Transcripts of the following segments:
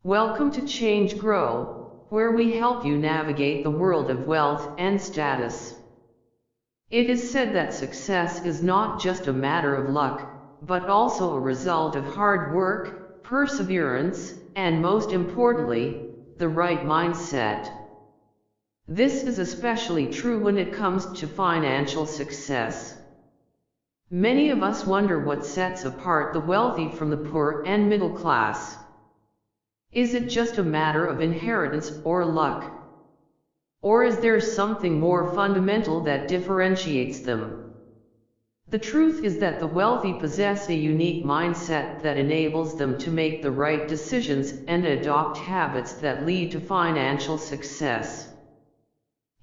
Welcome to Change Grow, where we help you navigate the world of wealth and status. It is said that success is not just a matter of luck, but also a result of hard work, perseverance, and most importantly, the right mindset. This is especially true when it comes to financial success. Many of us wonder what sets apart the wealthy from the poor and middle class. Is it just a matter of inheritance or luck? Or is there something more fundamental that differentiates them? The truth is that the wealthy possess a unique mindset that enables them to make the right decisions and adopt habits that lead to financial success.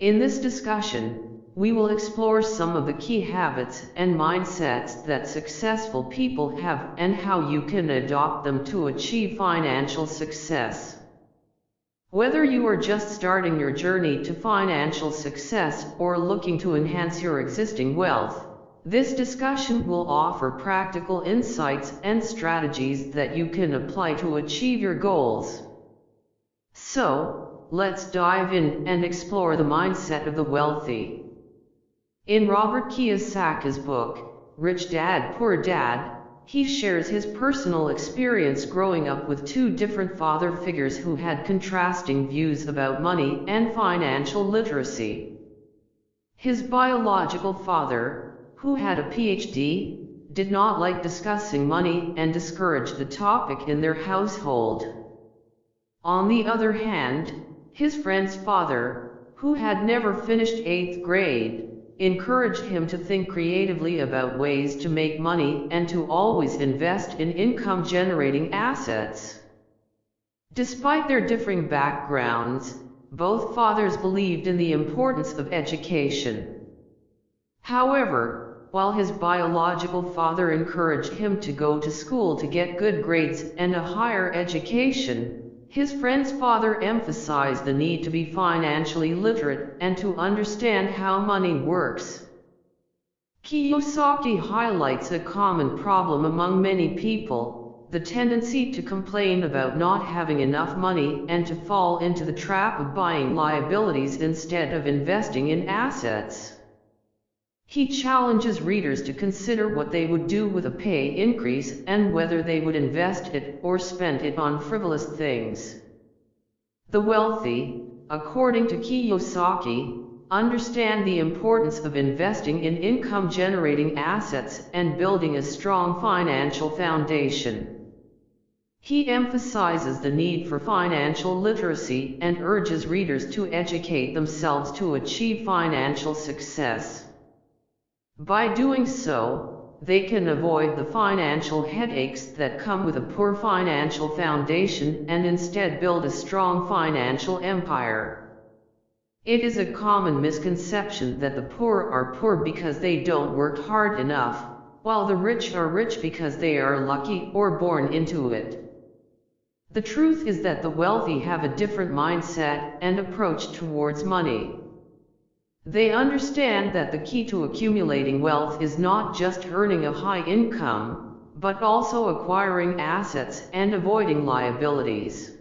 In this discussion, we will explore some of the key habits and mindsets that successful people have and how you can adopt them to achieve financial success. Whether you are just starting your journey to financial success or looking to enhance your existing wealth, this discussion will offer practical insights and strategies that you can apply to achieve your goals. So, let's dive in and explore the mindset of the wealthy. In Robert Kiyosaki's book, Rich Dad Poor Dad, he shares his personal experience growing up with two different father figures who had contrasting views about money and financial literacy. His biological father, who had a PhD, did not like discussing money and discouraged the topic in their household. On the other hand, his friend's father, who had never finished 8th grade, encouraged him to think creatively about ways to make money and to always invest in income-generating assets. Despite their differing backgrounds, both fathers believed in the importance of education. However, while his biological father encouraged him to go to school to get good grades and a higher education, his friend's father emphasized the need to be financially literate and to understand how money works. Kiyosaki highlights a common problem among many people, the tendency to complain about not having enough money and to fall into the trap of buying liabilities instead of investing in assets. He challenges readers to consider what they would do with a pay increase and whether they would invest it or spend it on frivolous things. The wealthy, according to Kiyosaki, understand the importance of investing in income-generating assets and building a strong financial foundation. He emphasizes the need for financial literacy and urges readers to educate themselves to achieve financial success. By doing so, they can avoid the financial headaches that come with a poor financial foundation and instead build a strong financial empire. It is a common misconception that the poor are poor because they don't work hard enough, while the rich are rich because they are lucky or born into it. The truth is that the wealthy have a different mindset and approach towards money. They understand that the key to accumulating wealth is not just earning a high income, but also acquiring assets and avoiding liabilities.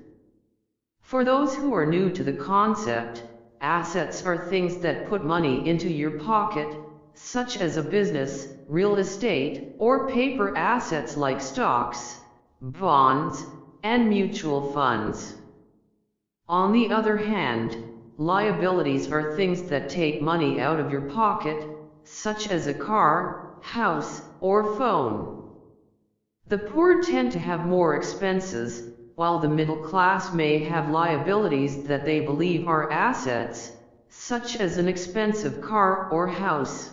For those who are new to the concept, assets are things that put money into your pocket, such as a business, real estate, or paper assets like stocks, bonds, and mutual funds. On the other hand, liabilities are things that take money out of your pocket, such as a car, house, or phone. The poor tend to have more expenses, while the middle class may have liabilities that they believe are assets, such as an expensive car or house.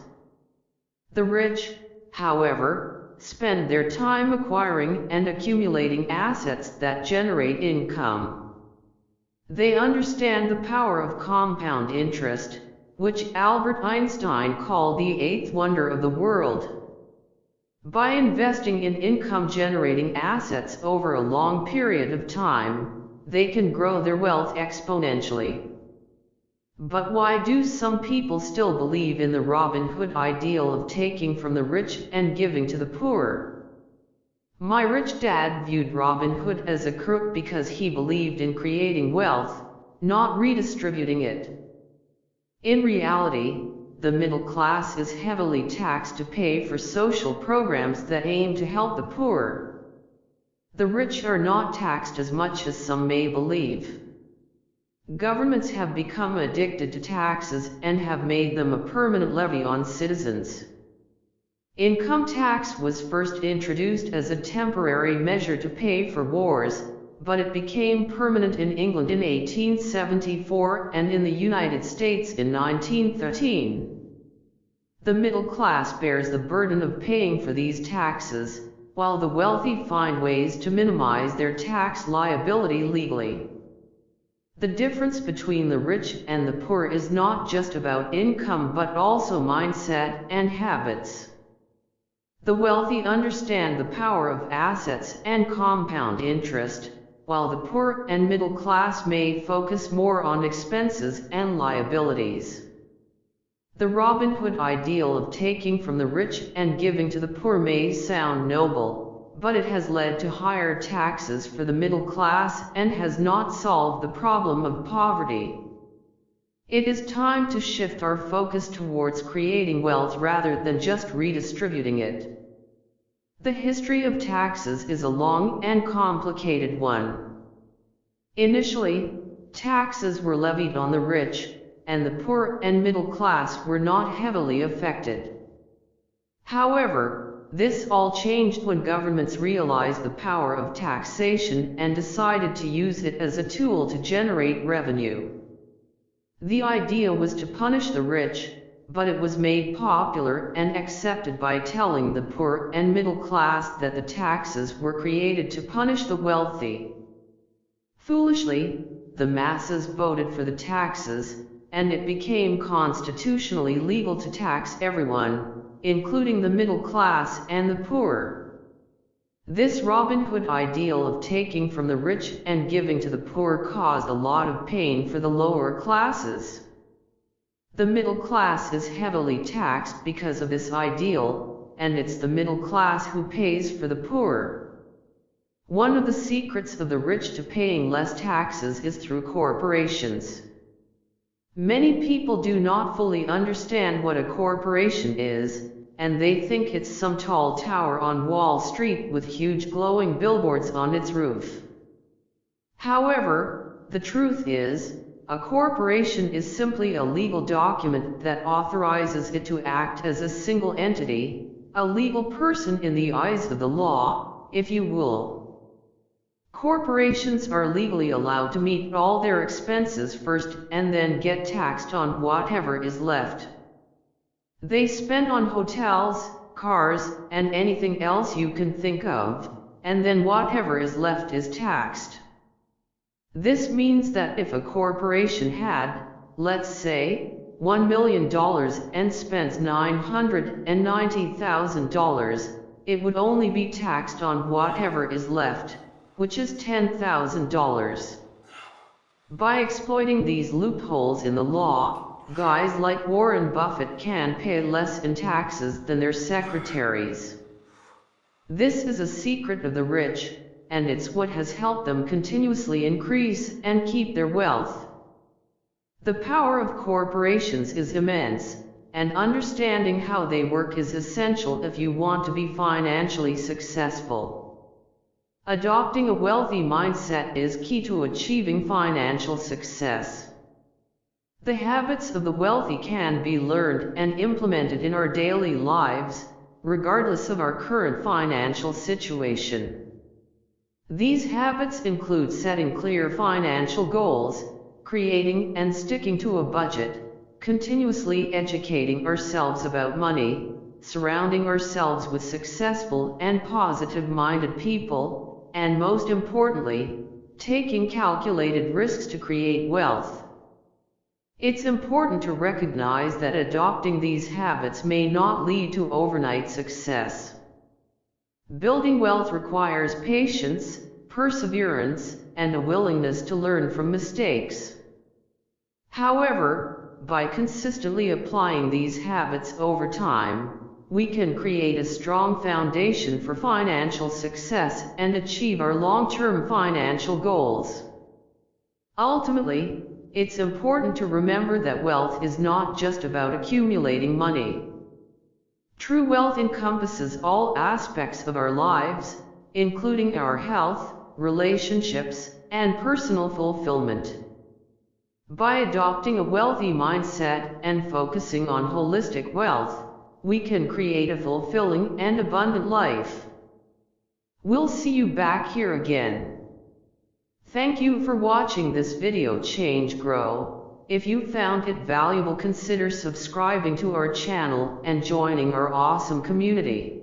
The rich, however, spend their time acquiring and accumulating assets that generate income. They understand the power of compound interest, which Albert Einstein called the eighth wonder of the world. By investing in income-generating assets over a long period of time, they can grow their wealth exponentially. But why do some people still believe in the Robin Hood ideal of taking from the rich and giving to the poor? My rich dad viewed Robin Hood as a crook because he believed in creating wealth, not redistributing it. In reality, the middle class is heavily taxed to pay for social programs that aim to help the poor. The rich are not taxed as much as some may believe. Governments have become addicted to taxes and have made them a permanent levy on citizens. Income tax was first introduced as a temporary measure to pay for wars, but it became permanent in England in 1874 and in the United States in 1913. The middle class bears the burden of paying for these taxes, while the wealthy find ways to minimize their tax liability legally. The difference between the rich and the poor is not just about income but also mindset and habits. The wealthy understand the power of assets and compound interest, while the poor and middle class may focus more on expenses and liabilities. The Robin Hood ideal of taking from the rich and giving to the poor may sound noble, but it has led to higher taxes for the middle class and has not solved the problem of poverty. It is time to shift our focus towards creating wealth rather than just redistributing it. The history of taxes is a long and complicated one. Initially, taxes were levied on the rich, and the poor and middle class were not heavily affected. However, this all changed when governments realized the power of taxation and decided to use it as a tool to generate revenue. The idea was to punish the rich, but it was made popular and accepted by telling the poor and middle class that the taxes were created to punish the wealthy. Foolishly, the masses voted for the taxes, and it became constitutionally legal to tax everyone, including the middle class and the poor. This Robin Hood ideal of taking from the rich and giving to the poor caused a lot of pain for the lower classes. The middle class is heavily taxed because of this ideal, and it's the middle class who pays for the poor. One of the secrets of the rich to paying less taxes is through corporations. Many people do not fully understand what a corporation is, and they think it's some tall tower on Wall Street with huge glowing billboards on its roof. However, the truth is, a corporation is simply a legal document that authorizes it to act as a single entity, a legal person in the eyes of the law, if you will. Corporations are legally allowed to meet all their expenses first and then get taxed on whatever is left. They spend on hotels, cars, and anything else you can think of, and then whatever is left is taxed. This means that if a corporation had, let's say, $1 million and spends $990,000, it would only be taxed on whatever is left, which is $10,000. By exploiting these loopholes in the law, guys like Warren Buffett can pay less in taxes than their secretaries. This is a secret of the rich, and it's what has helped them continuously increase and keep their wealth. The power of corporations is immense, and understanding how they work is essential if you want to be financially successful. Adopting a wealthy mindset is key to achieving financial success. The habits of the wealthy can be learned and implemented in our daily lives, regardless of our current financial situation. These habits include setting clear financial goals, creating and sticking to a budget, continuously educating ourselves about money, surrounding ourselves with successful and positive-minded people, and most importantly, taking calculated risks to create wealth. It's important to recognize that adopting these habits may not lead to overnight success. Building wealth requires patience, perseverance, and a willingness to learn from mistakes. However, by consistently applying these habits over time, we can create a strong foundation for financial success and achieve our long-term financial goals. Ultimately, it's important to remember that wealth is not just about accumulating money. True wealth encompasses all aspects of our lives, including our health, relationships, and personal fulfillment. By adopting a wealthy mindset and focusing on holistic wealth, we can create a fulfilling and abundant life. We'll see you back here again. Thank you for watching this video Change Grow. If you found it valuable, consider subscribing to our channel and joining our awesome community.